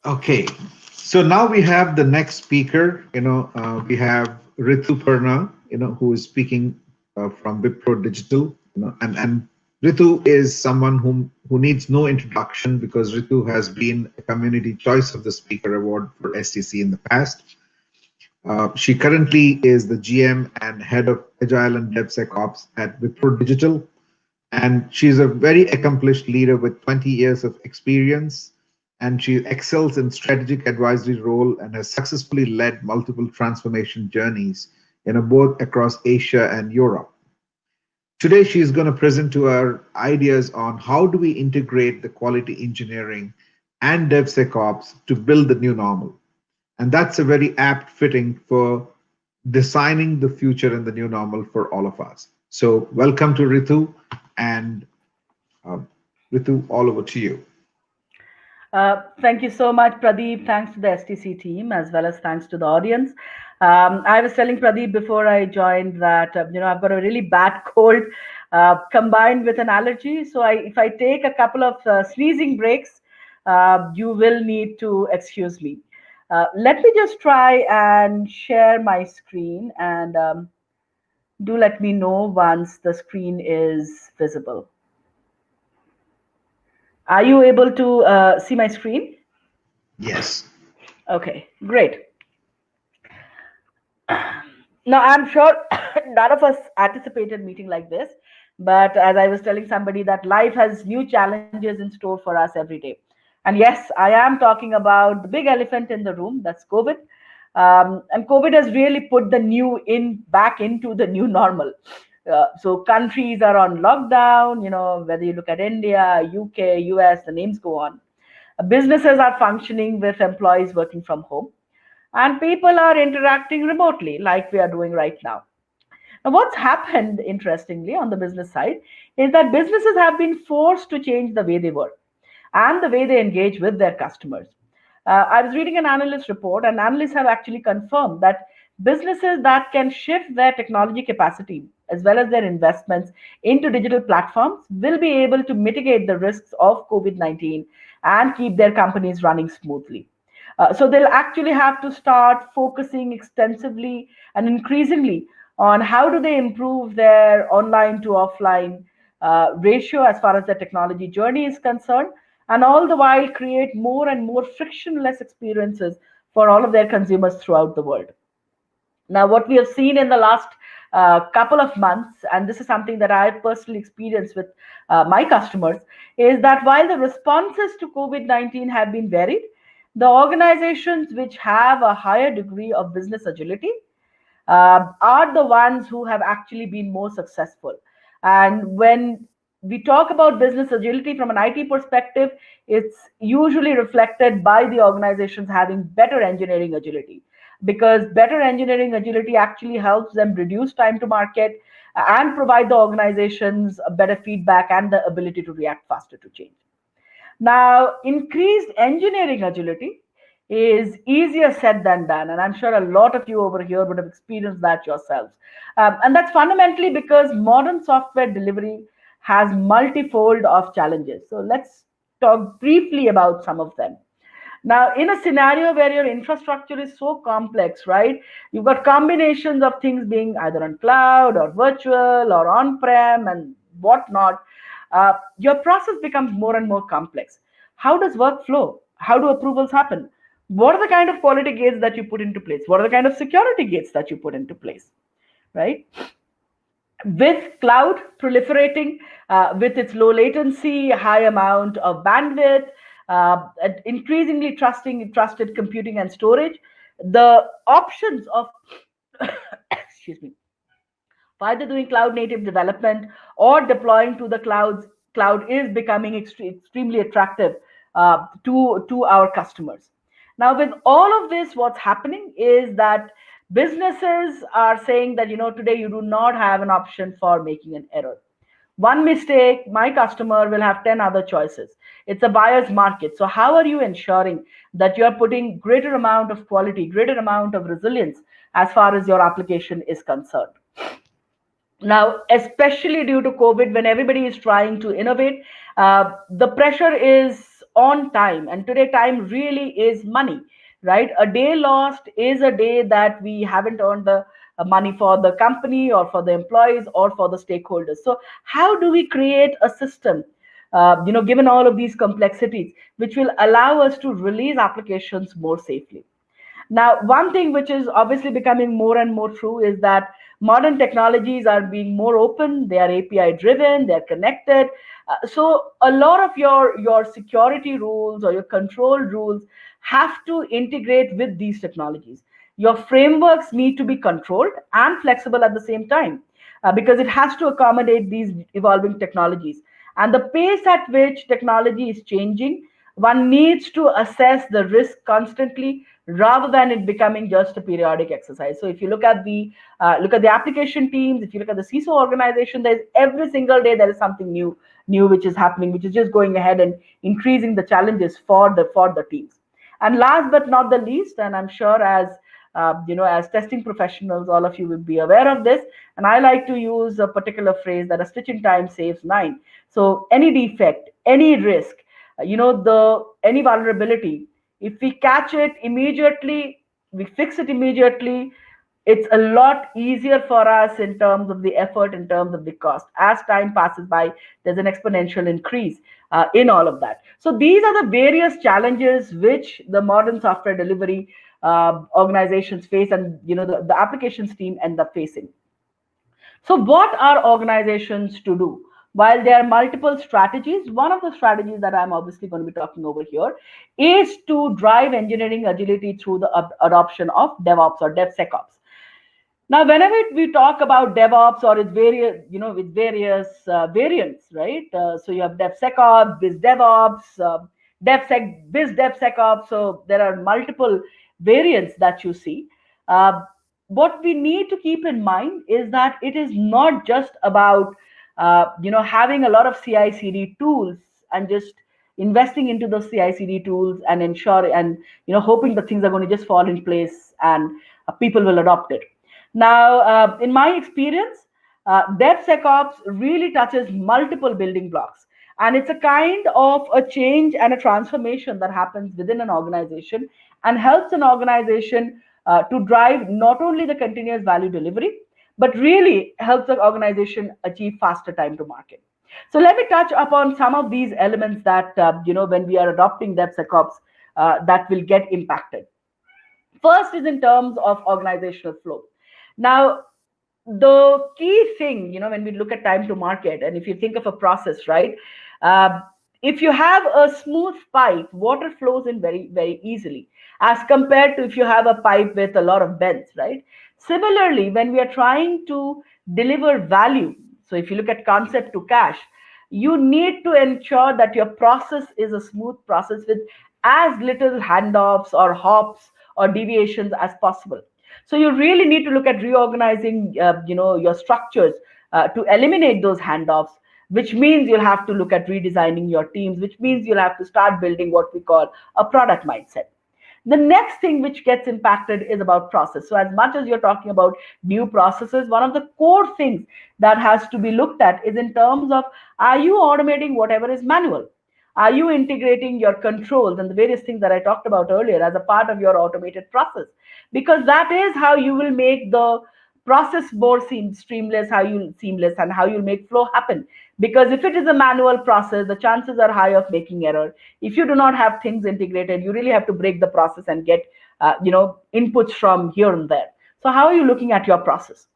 Okay, so now we have the next speaker. We have Ritu Parna, who is speaking from Wipro Digital. And Ritu is someone who needs no introduction because Ritu has been a Community Choice of the Speaker Award for STC in the past. She currently is the GM and head of Agile and DevSecOps at Wipro Digital, and she's a very accomplished leader with 20 years of experience, and she excels in strategic advisory role and has successfully led multiple transformation journeys both across Asia and Europe. Today she's going to present to our ideas on how do we integrate the quality engineering and DevSecOps to build the new normal. And that's a very apt fitting for designing the future and the new normal for all of us. So welcome to Ritu, and uh, Ritu, all over to you. Thank you so much, Pradeep. Thanks to the STC team as well as thanks to the audience. I was telling Pradeep before I joined that I've got a really bad cold combined with an allergy. So if I take a couple of sneezing breaks, you will need to excuse me. Let me just try and share my screen, and do let me know once the screen is visible. Are you able to see my screen? Yes. Okay, great. Now, I'm sure none of us anticipated meeting like this, but as I was telling somebody, that life has new challenges in store for us every day. And yes, I am talking about the big elephant in the room, that's COVID. And COVID has really put the new in back into the new normal. So countries are on lockdown, whether you look at India, UK, US, the names go on. Businesses are functioning with employees working from home, and people are interacting remotely like we are doing right now. Now, what's happened, interestingly, on the business side is that businesses have been forced to change the way they work and the way they engage with their customers. I was reading an analyst report, and analysts have actually confirmed that businesses that can shift their technology capacity as well as their investments into digital platforms will be able to mitigate the risks of COVID 19 and keep their companies running smoothly. So they'll actually have to start focusing extensively and increasingly on how do they improve their online to offline ratio as far as the technology journey is concerned, and all the while create more and more frictionless experiences for all of their consumers throughout the world. Now, what we have seen in the last couple of months, and this is something that I've personally experienced with my customers, is that while the responses to COVID 19 have been varied, the organizations which have a higher degree of business agility are the ones who have actually been more successful. And when we talk about business agility from an IT perspective, it's usually reflected by the organizations having better engineering agility, because better engineering agility actually helps them reduce time to market and provide the organizations a better feedback and the ability to react faster to change. Now, increased engineering agility is easier said than done, and I'm sure a lot of you over here would have experienced that yourselves. And that's fundamentally because modern software delivery has multifold of challenges. So let's talk briefly about some of them. Now, in a scenario where your infrastructure is so complex, right? You've got combinations of things being either on cloud or virtual or on-prem and whatnot. Your process becomes more and more complex. How does work flow? How do approvals happen? What are the kind of quality gates that you put into place? What are the kind of security gates that you put into place? Right? With cloud proliferating, with its low latency, high amount of bandwidth, and increasingly trusted computing and storage, the options of excuse me, either doing cloud native development or deploying to the cloud is becoming extremely attractive to our customers. Now, with all of this, what's happening is that businesses are saying that today you do not have an option for making an error. One mistake, my customer will have 10 other choices. It's a buyer's market. So how are you ensuring that you're putting greater amount of quality, greater amount of resilience as far as your application is concerned? Now, especially due to COVID, when everybody is trying to innovate, the pressure is on time. And today, time really is money, right? A day lost is a day that we haven't earned the money for the company or for the employees or for the stakeholders. So how do we create a system, given all of these complexities, which will allow us to release applications more safely? Now, one thing which is obviously becoming more and more true is that modern technologies are being more open, they are API driven, they're connected. So a lot of your security rules or your control rules have to integrate with these technologies. Your frameworks need to be controlled and flexible at the same time, because it has to accommodate these evolving technologies. And the pace at which technology is changing, one needs to assess the risk constantly rather than it becoming just a periodic exercise. So if you look at the application teams, if you look at the CISO organization, there's every single day there is something new which is happening, which is just going ahead and increasing the challenges for the teams. And last but not the least, and I'm sure as testing professionals, all of you will be aware of this. And I like to use a particular phrase that a stitch in time saves nine. So any defect, any risk, the any vulnerability, if we catch it immediately, we fix it immediately, it's a lot easier for us in terms of the effort, in terms of the cost. As time passes by, there's an exponential increase in all of that. So these are the various challenges which the modern software delivery organizations face, and the applications team end up facing. So, what are organizations to do? While there are multiple strategies, one of the strategies that I'm obviously going to be talking over here is to drive engineering agility through the adoption of DevOps or DevSecOps. Now, whenever we talk about DevOps or its various, with various variants, right? So you have DevSecOps, BizDevOps, DevSec, BizDevSecOps. So there are multiple variants that you see. Uh, what we need to keep in mind is that it is not just about, having a lot of CI/CD tools and just investing into those CI/CD tools and ensure and hoping that things are going to just fall in place and people will adopt it. Now, in my experience, DevSecOps really touches multiple building blocks. And it's a kind of a change and a transformation that happens within an organization and helps an organization to drive not only the continuous value delivery, but really helps the organization achieve faster time to market. So let me touch upon some of these elements that, when we are adopting DevSecOps, that will get impacted. First is in terms of organizational flow. Now, the key thing, when we look at time to market, and if you think of a process, right? Uh, if you have a smooth pipe, water flows in very, very easily, as compared to if you have a pipe with a lot of bends, right? Similarly, when we are trying to deliver value, so if you look at concept to cash, you need to ensure that your process is a smooth process with as little handoffs or hops or deviations as possible. So you really need to look at reorganizing, your structures to eliminate those handoffs, which means you'll have to look at redesigning your teams, which means you'll have to start building what we call a product mindset. The next thing which gets impacted is about process. So as much as you're talking about new processes, one of the core things that has to be looked at is in terms of, are you automating whatever is manual? Are you integrating your controls and the various things that I talked about earlier as a part of your automated process? Because that is how you will make the process more seamless and how you'll make flow happen. Because if it is a manual process, the chances are high of making error. If you do not have things integrated, you really have to break the process and get inputs from here and there. So how are you looking at your process?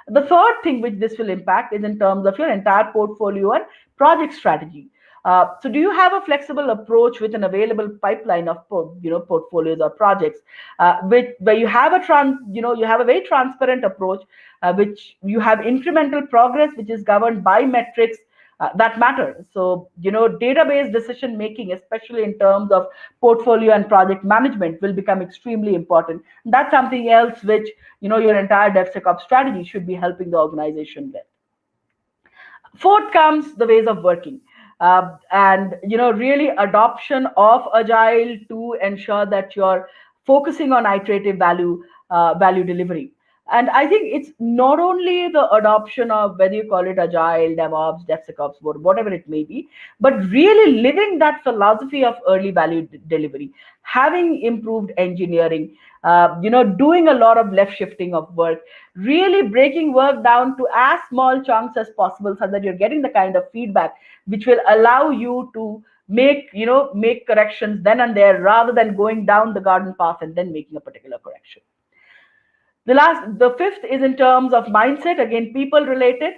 The third thing which this will impact is in terms of your entire portfolio and project strategy. So do you have a flexible approach with an available pipeline of portfolios or projects, where you have you have a very transparent approach, which you have incremental progress, which is governed by metrics that matter. So database decision making, especially in terms of portfolio and project management, will become extremely important. That's something else which your entire DevSecOps strategy should be helping the organization with. Fourth comes the ways of working, and really adoption of agile to ensure that you're focusing on iterative value delivery. And I think it's not only the adoption of whether you call it agile, DevOps, DevSecOps, whatever it may be, but really living that philosophy of early value delivery, having improved engineering, doing a lot of left shifting of work, really breaking work down to as small chunks as possible so that you're getting the kind of feedback which will allow you to make corrections then and there rather than going down the garden path and then making a particular correction. The fifth is in terms of mindset, again, people related,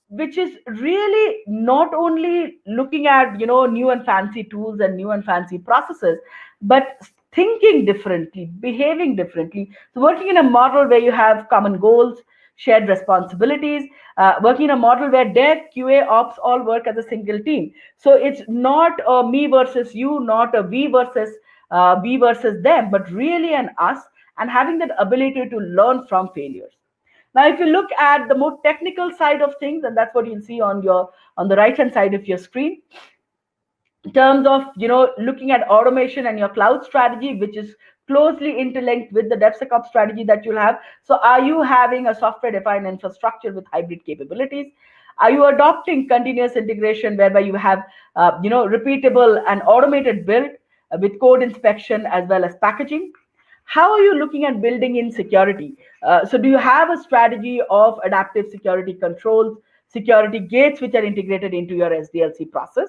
which is really not only looking at, new and fancy tools and new and fancy processes, but thinking differently, behaving differently. So working in a model where you have common goals, shared responsibilities, working in a model where dev, QA, ops all work as a single team. So it's not a me versus you, not a we versus them, but really an us, and having that ability to learn from failures. Now, if you look at the more technical side of things, and that's what you'll see on the right hand side of your screen, in terms of looking at automation and your cloud strategy, which is closely interlinked with the DevSecOps strategy that you'll have. So are you having a software defined infrastructure with hybrid capabilities? Are you adopting continuous integration whereby you have repeatable and automated build with code inspection as well as packaging? How are you looking at building in security? So do you have a strategy of adaptive security controls, security gates which are integrated into your SDLC process?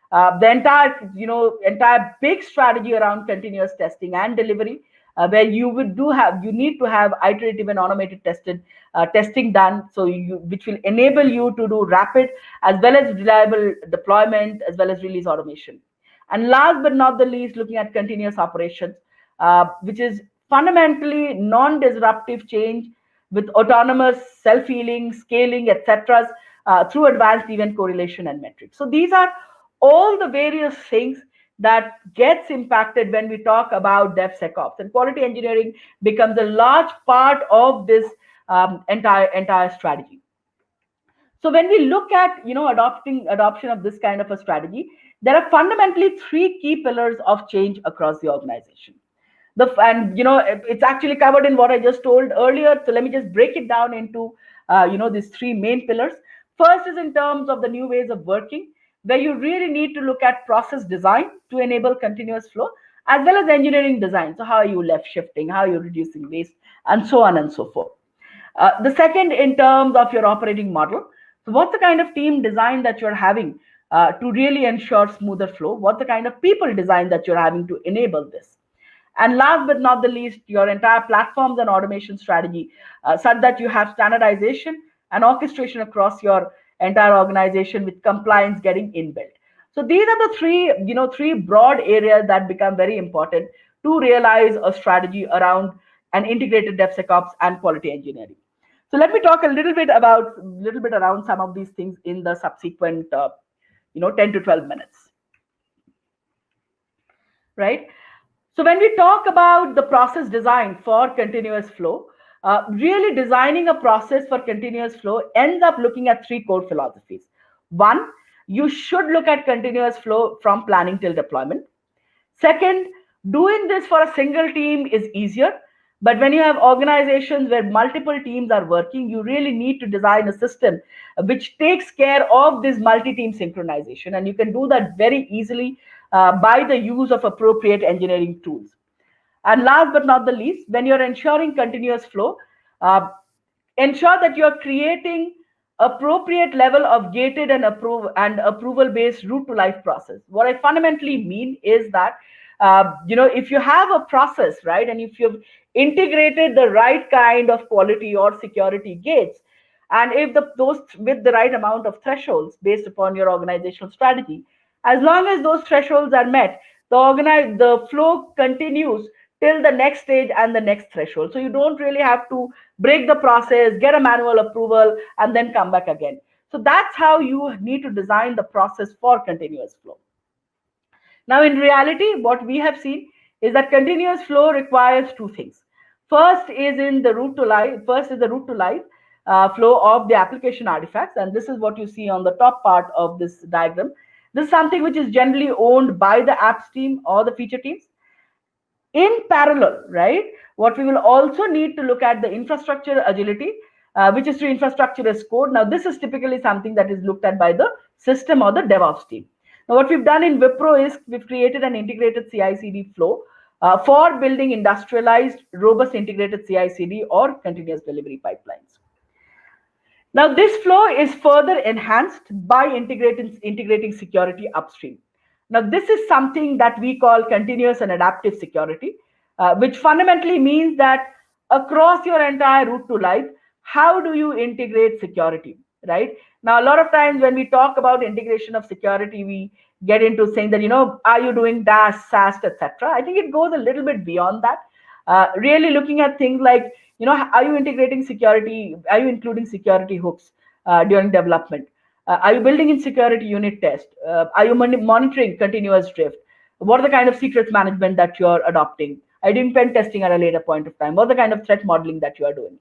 The entire big strategy around continuous testing and delivery, where you need to have iterative and automated testing done, so which will enable you to do rapid as well as reliable deployment as well as release automation. And last but not the least, looking at continuous operations, which is fundamentally non-disruptive change with autonomous self-healing, scaling, etc., through advanced event correlation and metrics. So these are all the various things that gets impacted when we talk about DevSecOps, and quality engineering becomes a large part of this entire strategy. So when we look at adoption of this kind of a strategy, there are fundamentally three key pillars of change across the organization. It's actually covered in what I just told earlier. So let me just break it down into these three main pillars. First is in terms of the new ways of working, where you really need to look at process design to enable continuous flow, as well as engineering design. So how are you left shifting? How are you reducing waste? And so on and so forth. The second, in terms of your operating model. So what's the kind of team design that you're having to really ensure smoother flow? What's the kind of people design that you're having to enable this? And last but not the least, your entire platforms and automation strategy, such that you have standardization and orchestration across your entire organization with compliance getting inbuilt. So these are the three broad areas that become very important to realize a strategy around an integrated DevSecOps and quality engineering. So let me talk a little bit around some of these things in the subsequent 10 to 12 minutes. Right? So when we talk about the process design for continuous flow, really designing a process for continuous flow ends up looking at three core philosophies. One, you should look at continuous flow from planning till deployment. Second, doing this for a single team is easier, but when you have organizations where multiple teams are working, you really need to design a system which takes care of this multi-team synchronization, and you can do that very easily by the use of appropriate engineering tools. And last but not the least, when you're ensuring continuous flow, ensure that you're creating appropriate level of gated and approval based route to life process. What I fundamentally mean is that if you have a process, right, and if you've integrated the right kind of quality or security gates, and if those with the right amount of thresholds based upon your organizational strategy, as long as those thresholds are met, the flow continues till the next stage and the next threshold. So you don't really have to break the process, get a manual approval, and then come back again. So that's how you need to design the process for continuous flow. Now, in reality, what we have seen is that continuous flow requires two things. First is the route to live flow of the application artifacts, and this is what you see on the top part of this diagram. This is something which is generally owned by the apps team or the feature teams. In parallel, right, what we will also need to look at the infrastructure agility, which is to infrastructure as code. Now, this is typically something that is looked at by the system or the DevOps team. Now, what we've done in Wipro is we've created an integrated CI/CD flow for building industrialized, robust integrated CI/CD or continuous delivery pipelines. Now, this flow is further enhanced by integrating security upstream. Now, this is something that we call continuous and adaptive security, which fundamentally means that across your entire route to life, how do you integrate security, right? Now, a lot of times when we talk about integration of security, we get into saying that, are you doing DAS, SAST, etc. I think it goes a little bit beyond that. Really looking at things like, are you integrating security? Are you including security hooks during development? Are you building in security unit test? Are you monitoring continuous drift? What are the kind of secrets management that you're adopting? Are you doing pen testing at a later point of time? What are the kind of threat modeling that you are doing?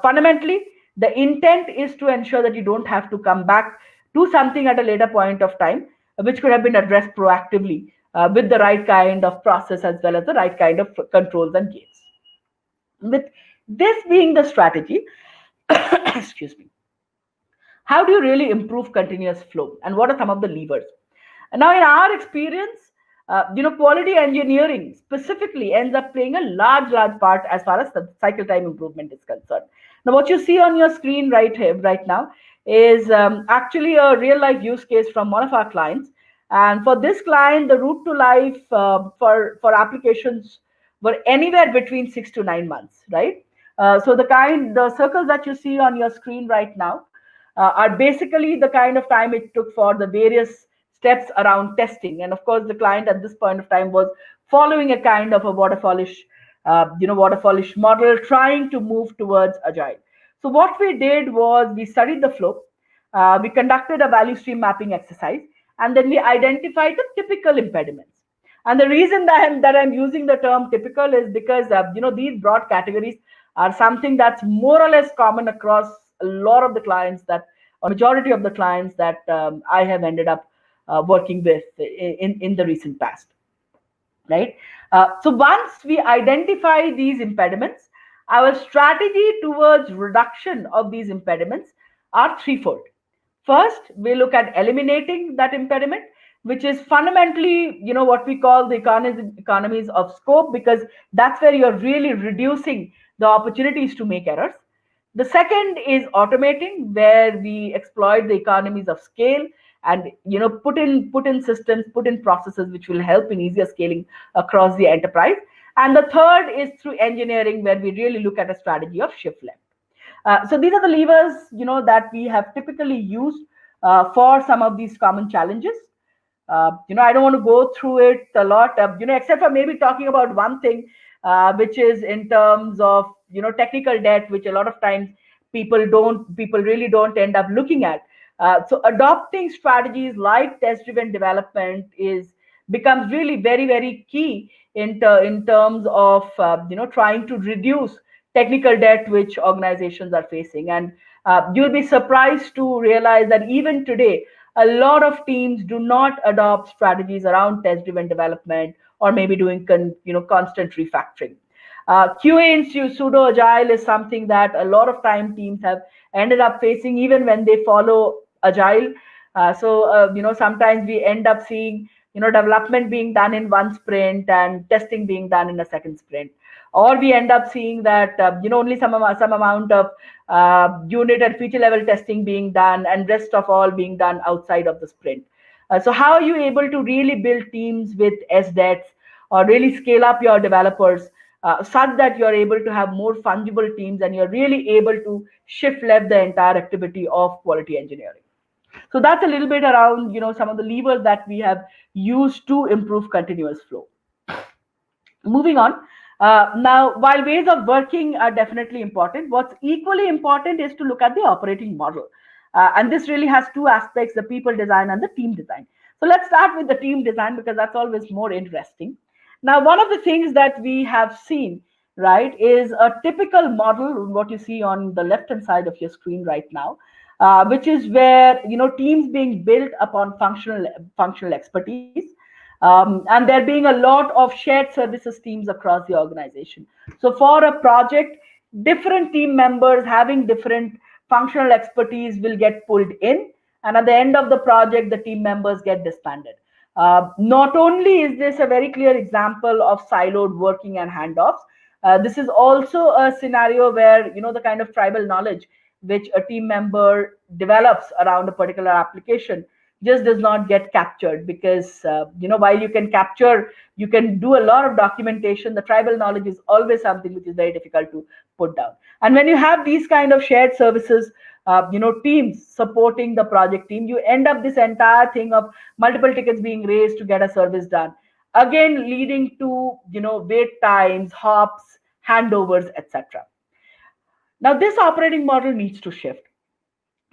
Fundamentally, the intent is to ensure that you don't have to come back to something at a later point of time, which could have been addressed proactively with the right kind of process as well as the right kind of controls and gates. With this being the strategy, excuse me, how do you really improve continuous flow and what are some of the levers? And now, in our experience, quality engineering specifically ends up playing a large part as far as the cycle time improvement is concerned. Now, what you see on your screen right here, right now, is actually a real life use case from one of our clients. And for this client, the route to life for applications were anywhere between 6 to 9 months, right? So the circles that you see on your screen right now are basically the kind of time it took for the various steps around testing. And of course, the client at this point of time was following a kind of a waterfallish model, trying to move towards agile. So what we did was we studied the flow, we conducted a value stream mapping exercise, and then we identified the typical impediments. And the reason that I'm using the term typical is because these broad categories are something that's more or less common across a lot of the clients that, or majority of the clients that I have ended up working with in the recent past, right? So once we identify these impediments, our strategy towards reduction of these impediments are threefold. First, we look at eliminating that impediment, which is fundamentally, what we call the economies of scope, because that's where you're really reducing the opportunities to make errors. The second is automating, where we exploit the economies of scale and put in systems, put in processes which will help in easier scaling across the enterprise. And the third is through engineering, where we really look at a strategy of shift left. So these are the levers that we have typically used for some of these common challenges. I don't want to go through it a lot, except for maybe talking about one thing, which is in terms of technical debt, which a lot of times people really don't end up looking at. So adopting strategies like test-driven development becomes really very, very key in terms of trying to reduce technical debt which organizations are facing. And you'll be surprised to realize that even today, a lot of teams do not adopt strategies around test-driven development or maybe doing constant refactoring. QA in pseudo agile is something that a lot of time teams have ended up facing even when they follow agile. Sometimes we end up seeing development being done in one sprint and testing being done in a second sprint, or we end up seeing that only some amount of unit and feature level testing being done and rest of all being done outside of the sprint. So how are you able to really build teams with SDETs or really scale up your developers such that you're able to have more fungible teams and you're really able to shift left the entire activity of quality engineering? So that's a little bit around some of the levers that we have used to improve continuous flow. Moving on. Now, while ways of working are definitely important, what's equally important is to look at the operating model. And this really has two aspects, the people design and the team design. So let's start with the team design because that's always more interesting. Now, one of the things that we have seen, right, is a typical model, what you see on the left-hand side of your screen right now, which is where, teams being built upon functional expertise. And there being a lot of shared services teams across the organization. So for a project, different team members having different functional expertise will get pulled in, and at the end of the project, the team members get disbanded. Not only is this a very clear example of siloed working and handoffs, this is also a scenario where the kind of tribal knowledge which a team member develops around a particular application just does not get captured, because while you can capture, you can do a lot of documentation, the tribal knowledge is always something which is very difficult to put down. And when you have these kind of shared services, teams supporting the project team, you end up this entire thing of multiple tickets being raised to get a service done, again leading to wait times, hops, handovers, etc. Now this operating model needs to shift.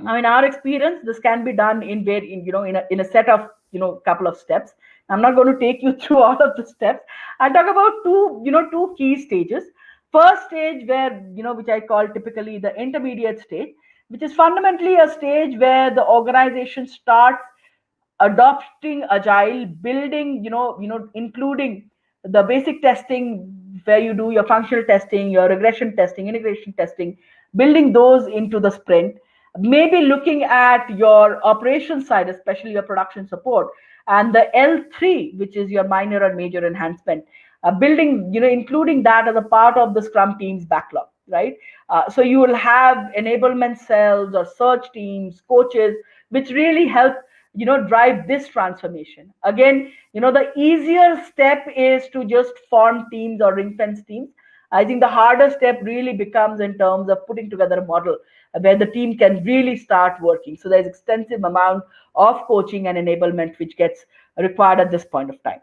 Now, in our experience, this can be done in very, in a set of, couple of steps. I'm not going to take you through all of the steps. I'll talk about two key stages. First stage, where, which I call typically the intermediate stage, which is fundamentally a stage where the organization starts adopting agile, building, including the basic testing where you do your functional testing, your regression testing, integration testing, building those into the sprint, maybe looking at your operations side, especially your production support, and the L3, which is your minor and major enhancement, building, including that as a part of the Scrum team's backlog, right? So you will have enablement cells or search teams, coaches, which really help drive this transformation. Again, the easier step is to just form teams or ring fence teams. I think the harder step really becomes in terms of putting together a model where the team can really start working. So there's extensive amount of coaching and enablement which gets required at this point of time.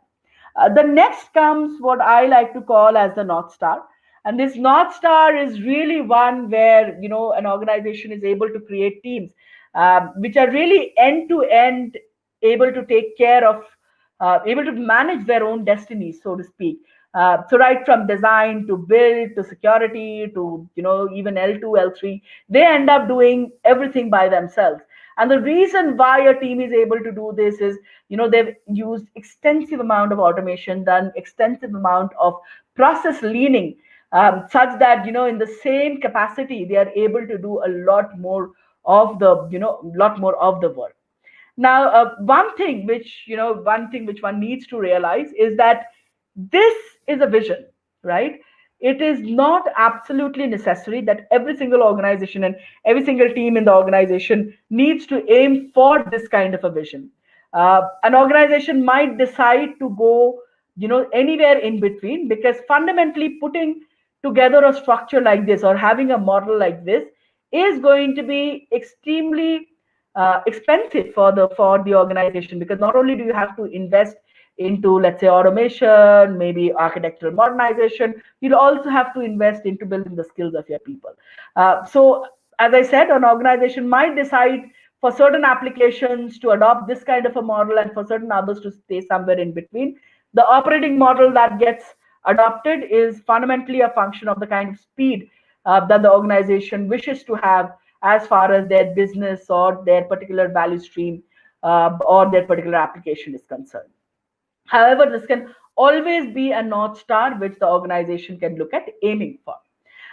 The next comes what I like to call as the North Star. And this North Star is really one where an organization is able to create teams which are really end to end, able to take care of, able to manage their own destiny, so to speak. So right from design to build to security to even L2, L3, they end up doing everything by themselves. And the reason why a team is able to do this is they've used extensive amount of automation, done extensive amount of process leaning, such that in the same capacity they are able to do a lot more of the lot more of the work. Now, one thing which one needs to realize is that this is a vision, right? It is not absolutely necessary that every single organization and every single team in the organization needs to aim for this kind of a vision. An organization might decide to go anywhere in between, because fundamentally putting together a structure like this or having a model like this is going to be extremely expensive for the organization, because not only do you have to invest into, let's say, automation, maybe architectural modernization, you'll also have to invest into building the skills of your people. So as I said, an organization might decide for certain applications to adopt this kind of a model, and for certain others to stay somewhere in between. The operating model that gets adopted is fundamentally a function of the kind of speed that the organization wishes to have as far as their business or their particular value stream or their particular application is concerned. However, this can always be a North Star which the organization can look at aiming for.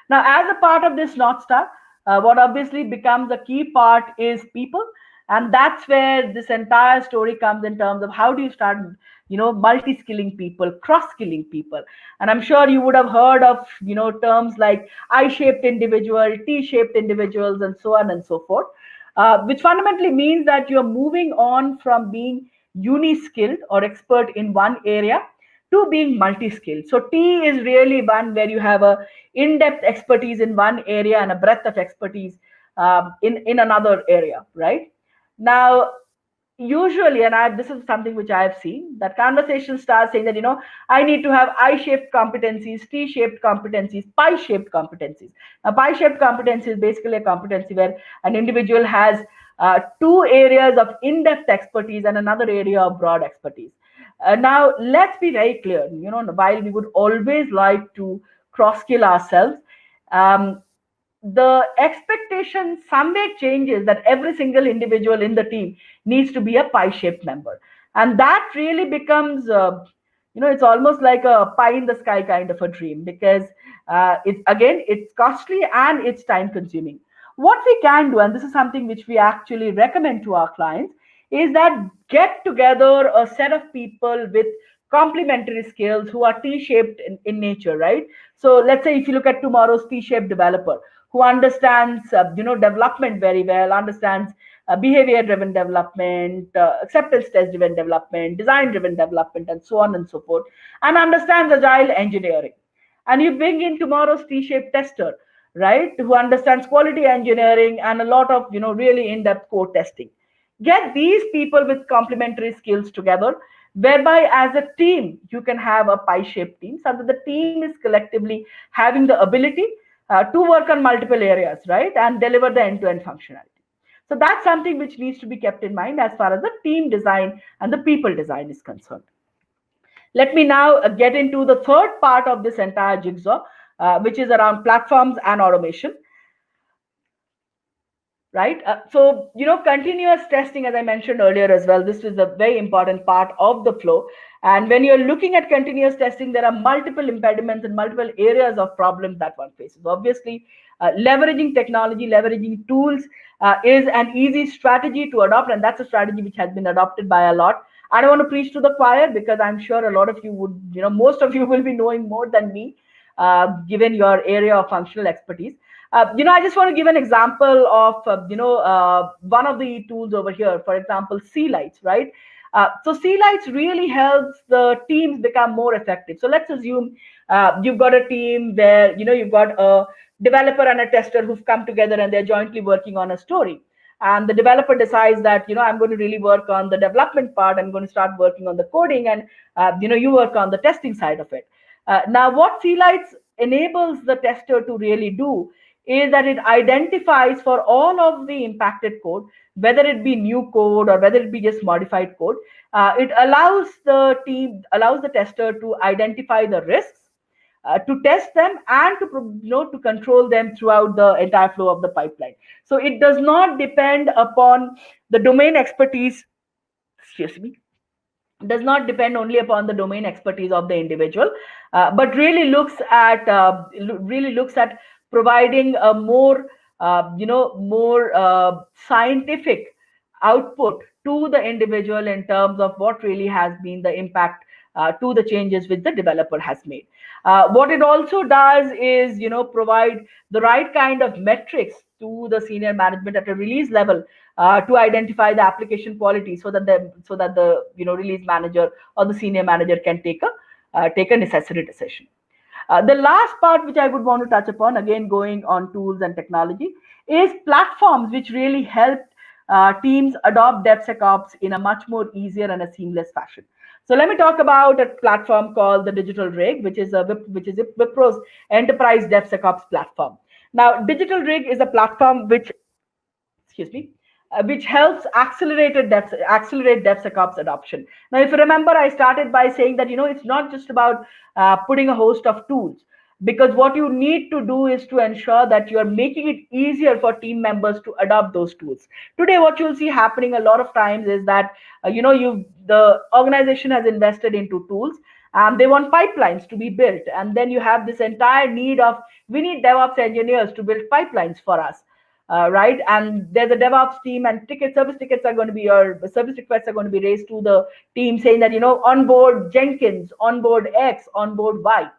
Now, as a part of this North Star, what obviously becomes a key part is people. And that's where this entire story comes in terms of how do you start, multi-skilling people, cross-skilling people. And I'm sure you would have heard of, terms like I-shaped individual, T-shaped individuals, and so on and so forth, which fundamentally means that you're moving on from being uni-skilled or expert in one area to being multi-skilled. So T is really one where you have a in-depth expertise in one area and a breadth of expertise in another area, right? Now, usually, and this is something which I have seen, that conversation starts saying that, I need to have I-shaped competencies, T-shaped competencies, pie-shaped competencies. Now, pie-shaped competency is basically a competency where an individual has two areas of in-depth expertise and another area of broad expertise. Now, let's be very clear, while we would always like to cross-skill ourselves, the expectation somewhere changes that every single individual in the team needs to be a pie-shaped member. And that really becomes it's almost like a pie in the sky kind of a dream, because it's costly and it's time consuming. What we can do, and this is something which we actually recommend to our clients, is that get together a set of people with complementary skills who are T-shaped in nature, right? So let's say if you look at tomorrow's T-shaped developer who understands development very well, understands behavior driven development, acceptance test driven development, design driven development, and so on and so forth, and understands agile engineering. And you bring in tomorrow's T-shaped tester, right, who understands quality engineering and a lot of really in-depth code testing. Get these people with complementary skills together, whereby as a team you can have a pie-shaped team, so that the team is collectively having the ability to work on multiple areas, right, and deliver the end-to-end functionality. So that's something which needs to be kept in mind as far as the team design and the people design is concerned. Let me now get into the third part of this entire jigsaw, which is around platforms and automation, right? Continuous testing, as I mentioned earlier as well, this is a very important part of the flow. And when you're looking at continuous testing, there are multiple impediments and multiple areas of problems that one faces. Obviously, leveraging technology, leveraging tools is an easy strategy to adopt, and that's a strategy which has been adopted by a lot. I don't want to preach to the choir, because I'm sure a lot of you would, most of you will be knowing more than me, given your area of functional expertise. I just want to give an example of, one of the tools over here, for example, C-Lights, right? So C-Lights really helps the teams become more effective. So let's assume you've got a team where, you've got a developer and a tester who've come together and they're jointly working on a story. And the developer decides that, I'm going to really work on the development part. I'm going to start working on the coding, and, you work on the testing side of it. Now, what C-Lights enables the tester to really do is that it identifies for all of the impacted code, whether it be new code or whether it be just modified code. It allows the tester to identify the risks, to test them, and to control them throughout the entire flow of the pipeline. So it does not depend upon the domain expertise. Excuse me, does not depend only upon the domain expertise of the individual, but really looks at providing a more scientific output to the individual in terms of what really has been the impact to the changes which the developer has made. What it also does is, provide the right kind of metrics to the senior management at a release level, to identify the application quality, so that the release manager or the senior manager can take a necessary decision. The last part which I would want to touch upon, again going on tools and technology, is platforms which really help teams adopt DevSecOps in a much more easier and a seamless fashion. So let me talk about a platform called the Digital Rig, which is Wipro's enterprise DevSecOps platform. Now, Digital Rig is a platform which helps accelerate DevSecOps adoption. Now, if you remember, I started by saying that it's not just about putting a host of tools, because what you need to do is to ensure that you are making it easier for team members to adopt those tools. Today, what you'll see happening a lot of times is that the organization has invested into tools, and they want pipelines to be built, and then you have this entire need of, we need DevOps engineers to build pipelines for us. Right, and there's a DevOps team, and service tickets are going to be, or service requests are going to be raised to the team, saying that onboard Jenkins, onboard X, onboard Y.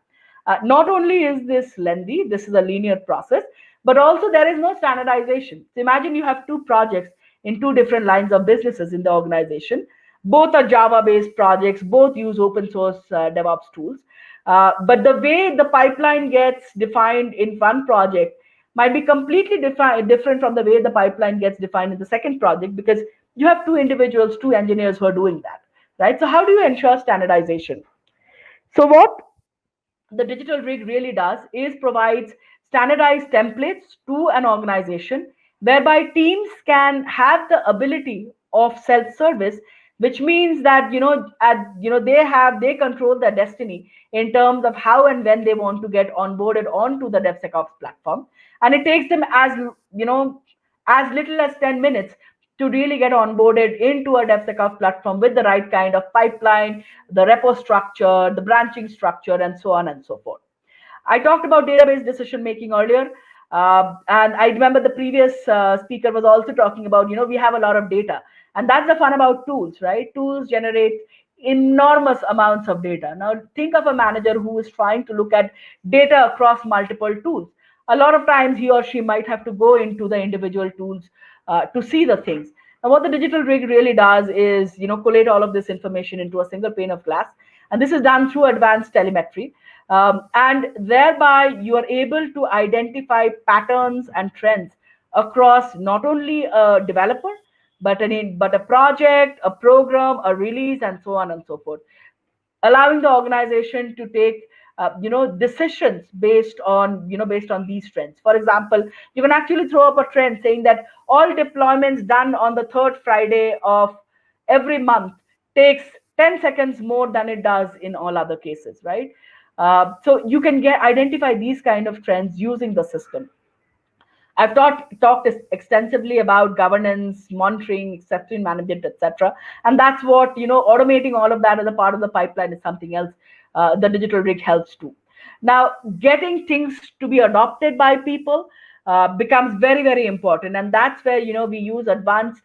Not only is this lengthy, this is a linear process, but also there is no standardization. So imagine you have two projects in two different lines of businesses in the organization. Both are Java-based projects, both use open source DevOps tools. But the way the pipeline gets defined in one project might be completely different from the way the pipeline gets defined in the second project, because you have two individuals, two engineers who are doing that, right? So how do you ensure standardization? So what the Digital Rig really does is provides standardized templates to an organization, whereby teams can have the ability of self-service, which means that they control their destiny in terms of how and when they want to get onboarded onto the DevSecOps platform. And it takes them as little as 10 minutes to really get onboarded into a DevSecOps platform with the right kind of pipeline, the repo structure, the branching structure, and so on and so forth. I talked about database decision making earlier. And I remember the previous speaker was also talking about, we have a lot of data. And that's the fun about tools, right? Tools generate enormous amounts of data. Now, think of a manager who is trying to look at data across multiple tools. A lot of times he or she might have to go into the individual tools to see the things. And what the digital rig really does is, collate all of this information into a single pane of glass. And this is done through advanced telemetry. And thereby you are able to identify patterns and trends across not only a developer, but a project, a program, a release, and so on and so forth, allowing the organization to take decisions based on these trends. For example, you can actually throw up a trend saying that all deployments done on the third Friday of every month takes 10 seconds more than it does in all other cases, right? So you can identify these kind of trends using the system. I've talked extensively about governance, monitoring, exception management, etc. And that's what, automating all of that as a part of the pipeline is something else the digital rig helps to. Now, getting things to be adopted by people becomes very, very important. And that's where, we use advanced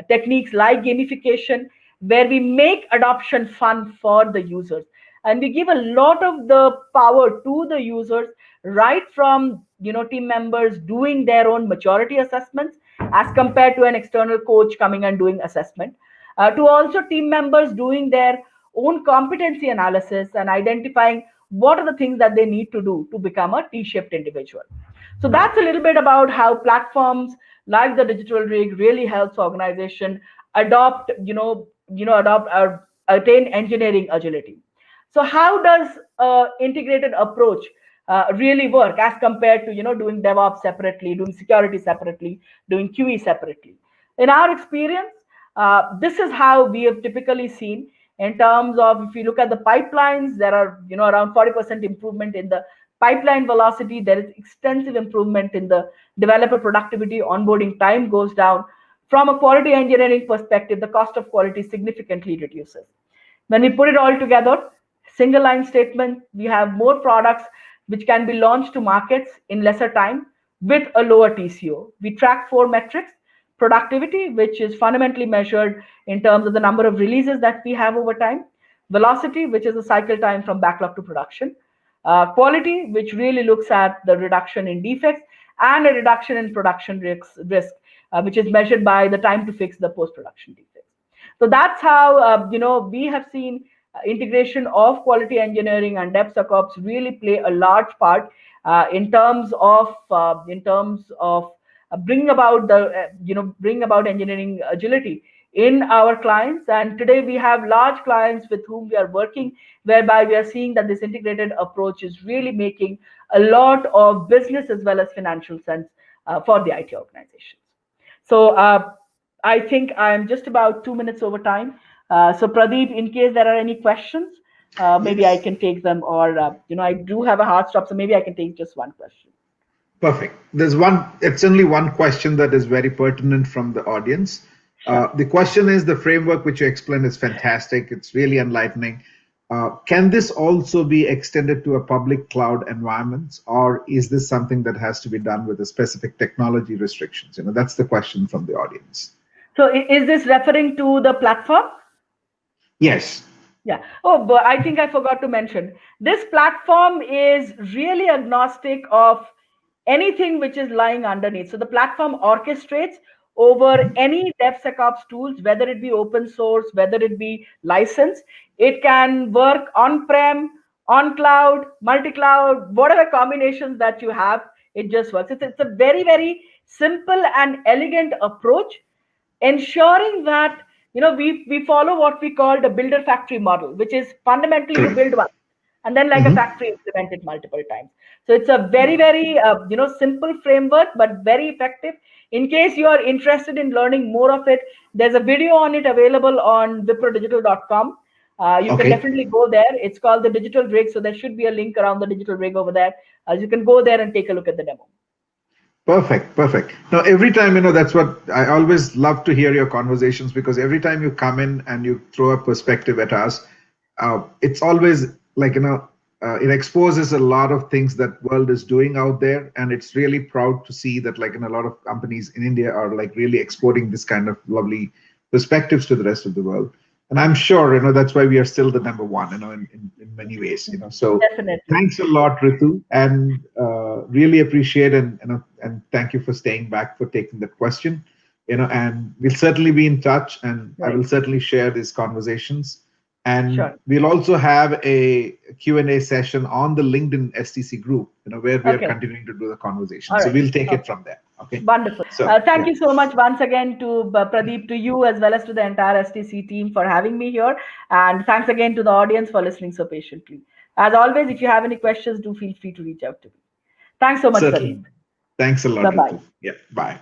techniques like gamification, where we make adoption fun for the users. And we give a lot of the power to the users, right from team members doing their own maturity assessments as compared to an external coach coming and doing assessment, to also team members doing their own competency analysis and identifying what are the things that they need to do to become a T-shaped individual. So that's a little bit about how platforms like the digital rig really helps organization adopt or attain engineering agility. So how does integrated approach really work as compared to doing DevOps separately, doing security separately, doing QE separately? In our experience, this is how we have typically seen in terms of, if you look at the pipelines, there are around 40% improvement in the pipeline velocity. There is extensive improvement in the developer productivity. Onboarding time goes down. From a quality engineering perspective, the cost of quality significantly reduces. When we put it all together, single line statement, we have more products which can be launched to markets in lesser time with a lower TCO. We track 4 metrics: productivity, which is fundamentally measured in terms of the number of releases that we have over time; velocity, which is the cycle time from backlog to production; quality, which really looks at the reduction in defects; and a reduction in production risk, which is measured by the time to fix the post-production defects. So that's how we have seen integration of quality engineering and DevSecOps really play a large part in terms of bring about engineering agility in our clients. And today we have large clients with whom we are working, whereby we are seeing that this integrated approach is really making a lot of business as well as financial sense for the IT organizations. So I think I'm just about 2 minutes over time. So Pradeep, in case there are any questions, maybe yes, I can take them, or I do have a hard stop, so maybe I can take just one question. Perfect. It's only one question that is very pertinent from the audience. Sure. The question is, the framework which you explained is fantastic. It's really enlightening. Can this also be extended to a public cloud environments, or is this something that has to be done with a specific technology restrictions? That's the question from the audience. So is this referring to the platform? Yes. Yeah. Oh, but I think I forgot to mention, this platform is really agnostic of anything which is lying underneath. So the platform orchestrates over any DevSecOps tools, whether it be open source, whether it be licensed. It can work on-prem, on cloud, multi-cloud, whatever combinations that you have, it just works. It's a very, very simple and elegant approach, ensuring that we follow what we call the builder factory model, which is fundamentally you build one and then like a factory implement it multiple times. So it's a very, very simple framework, but very effective. In case you are interested in learning more of it, there's a video on it available on wiprodigital.com. You can definitely go there. It's called the Digital Rig, so there should be a link around the Digital Rig over there. You can go there and take a look at the demo. Perfect, perfect. Now, every time, that's what I always love to hear your conversations, because every time you come in and you throw a perspective at us, it's always like, it exposes a lot of things that world is doing out there. And it's really proud to see that, like, a lot of companies in India are like really exporting this kind of lovely perspectives to the rest of the world. And I'm sure, that's why we are still the number one, in many ways, So Definitely. thanks a lot, Ritu, and really appreciate, and thank you for staying back, for taking the question, and we'll certainly be in touch, and I Right. will certainly share these conversations. And Sure. we'll also have a Q&A session on the LinkedIn STC group, where we are Okay. continuing to do the conversation. All So right. we'll take Okay. it from there. Okay. Wonderful. So Thank yeah. you so much once again to Pradeep, to you, as well as to the entire STC team for having me here. And thanks again to the audience for listening so patiently. As always, if you have any questions, do feel free to reach out to me. Thanks so much, Pradeep. Certainly. Thanks a lot, Bye-bye. Ritu. Yeah. Bye.